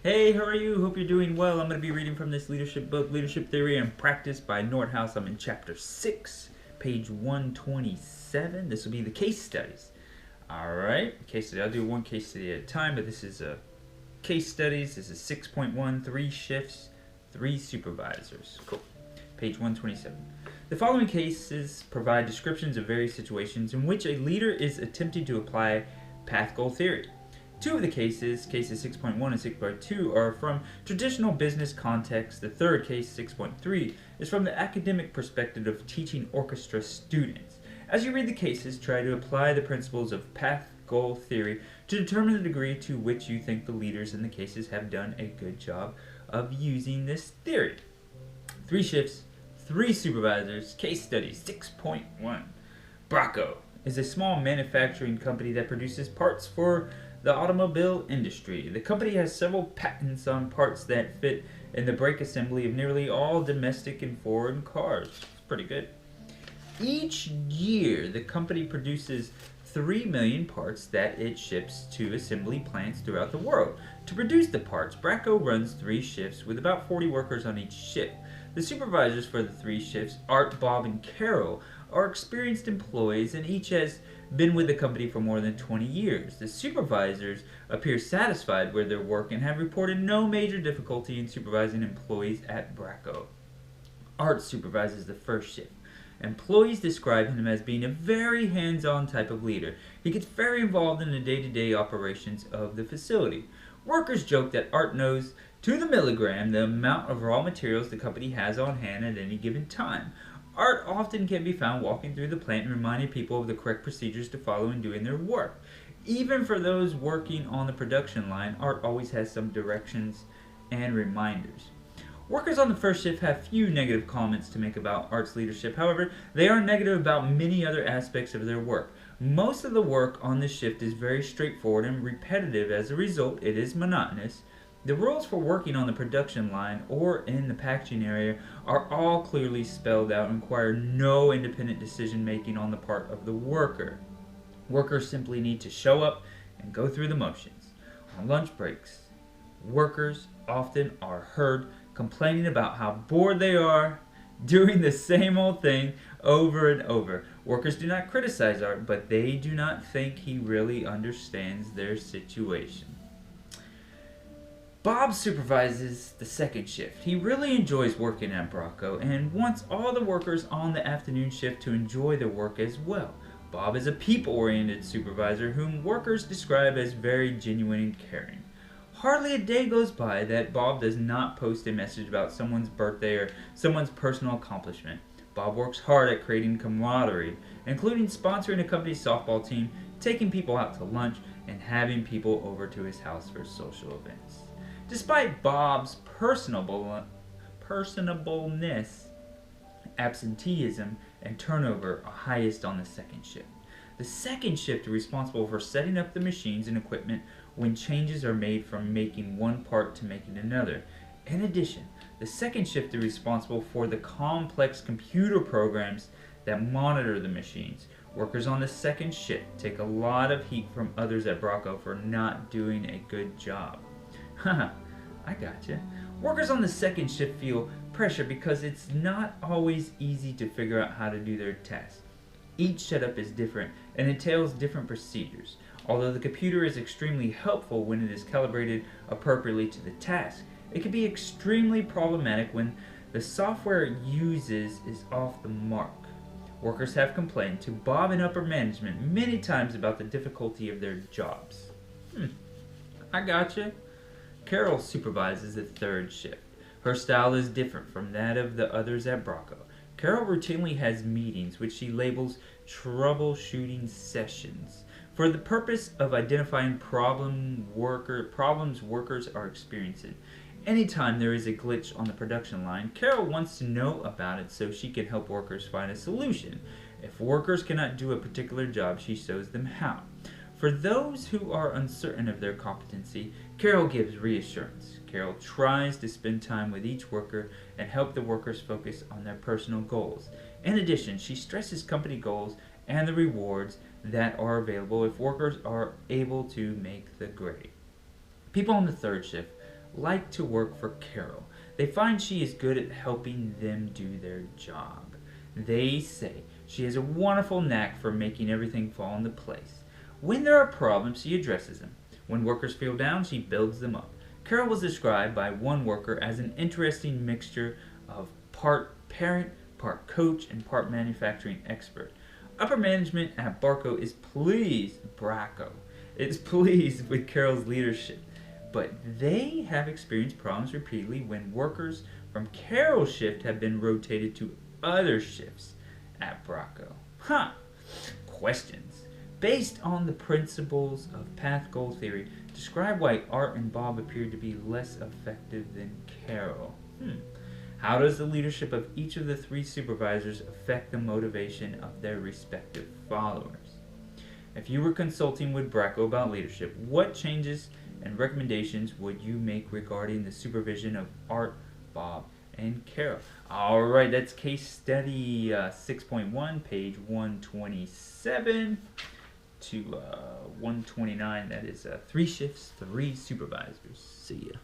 Hey, how are you? Hope you're doing well. I'm going to be reading from this leadership book, Leadership Theory and Practice by Northouse. I'm in chapter 6, page 127. This will be the case studies. Alright, case study. I'll do one case study at a time, but this is case studies. This is 6.1, 3 shifts, 3 supervisors. Cool. Page 127. The following cases provide descriptions of various situations in which a leader is attempting to apply path goal theory. Two of the cases 6.1 and 6.2, are from traditional business contexts. The third case, 6.3, is from the academic perspective of teaching orchestra students. As you read the cases, try to apply the principles of path goal theory to determine the degree to which you think the leaders in the cases have done a good job of using this theory. 3 shifts, 3 supervisors, case study 6.1. Bracco is a small manufacturing company that produces parts for the automobile industry. The company has several patents on parts that fit in the brake assembly of nearly all domestic and foreign cars. It's pretty good. Each year, the company produces 3 million parts that it ships to assembly plants throughout the world. To produce the parts, Bracco runs 3 shifts with about 40 workers on each shift. The supervisors for the 3 shifts, Art, Bob, and Carol, are experienced employees, and each has been with the company for more than 20 years. The supervisors appear satisfied with their work and have reported no major difficulty in supervising employees at Bracco. Art supervises the first shift. Employees describe him as being a very hands-on type of leader. He gets very involved in the day-to-day operations of the facility. Workers joke that Art knows to the milligram the amount of raw materials the company has on hand at any given time. Art often can be found walking through the plant and reminding people of the correct procedures to follow in doing their work. Even for those working on the production line, Art always has some directions and reminders. Workers on the first shift have few negative comments to make about Art's leadership. However, they are negative about many other aspects of their work. Most of the work on this shift is very straightforward and repetitive. As a result, it is monotonous. The rules for working on the production line or in the packaging area are all clearly spelled out and require no independent decision making on the part of the worker. Workers simply need to show up and go through the motions. On lunch breaks, workers often are heard complaining about how bored they are doing the same old thing over and over. Workers do not criticize Art, but they do not think he really understands their situation. Bob supervises the second shift. He really enjoys working at Bracco and wants all the workers on the afternoon shift to enjoy their work as well. Bob is a people-oriented supervisor whom workers describe as very genuine and caring. Hardly a day goes by that Bob does not post a message about someone's birthday or someone's personal accomplishment. Bob works hard at creating camaraderie, including sponsoring a company softball team, taking people out to lunch, and having people over to his house for social events. Despite Bob's personableness, absenteeism and turnover are highest on the second shift. The second shift is responsible for setting up the machines and equipment when changes are made from making one part to making another. In addition, the second shift is responsible for the complex computer programs that monitor the machines. Workers on the second shift take a lot of heat from others at Bracco for not doing a good job. Haha, I gotcha. Workers on the second shift feel pressure because it's not always easy to figure out how to do their tasks. Each setup is different and entails different procedures. Although the computer is extremely helpful when it is calibrated appropriately to the task, it can be extremely problematic when the software it uses is off the mark. Workers have complained to Bob and upper management many times about the difficulty of their jobs. I gotcha. Carol supervises the third shift. Her style is different from that of the others at Bracco. Carol routinely has meetings which she labels troubleshooting sessions for the purpose of identifying problems workers are experiencing. Anytime there is a glitch on the production line, Carol wants to know about it so she can help workers find a solution. If workers cannot do a particular job, she shows them how. For those who are uncertain of their competency, Carol gives reassurance. Carol tries to spend time with each worker and help the workers focus on their personal goals. In addition, she stresses company goals and the rewards that are available if workers are able to make the grade. People on the third shift like to work for Carol. They find she is good at helping them do their job. They say she has a wonderful knack for making everything fall into place. When there are problems, she addresses them. When workers feel down, she builds them up. Carol was described by one worker as an interesting mixture of part parent, part coach, and part manufacturing expert. Upper management at Bracco is pleased with Carol's leadership, but they have experienced problems repeatedly when workers from Carol's shift have been rotated to other shifts at Bracco. Questions. Based on the principles of path goal theory, describe why Art and Bob appeared to be less effective than Carol. How does the leadership of each of the three supervisors affect the motivation of their respective followers? If you were consulting with Bracco about leadership, what changes and recommendations would you make regarding the supervision of Art, Bob, and Carol? Alright, that's case study 6.1, page 127 to 129. That is 3 shifts, 3 supervisors. See ya.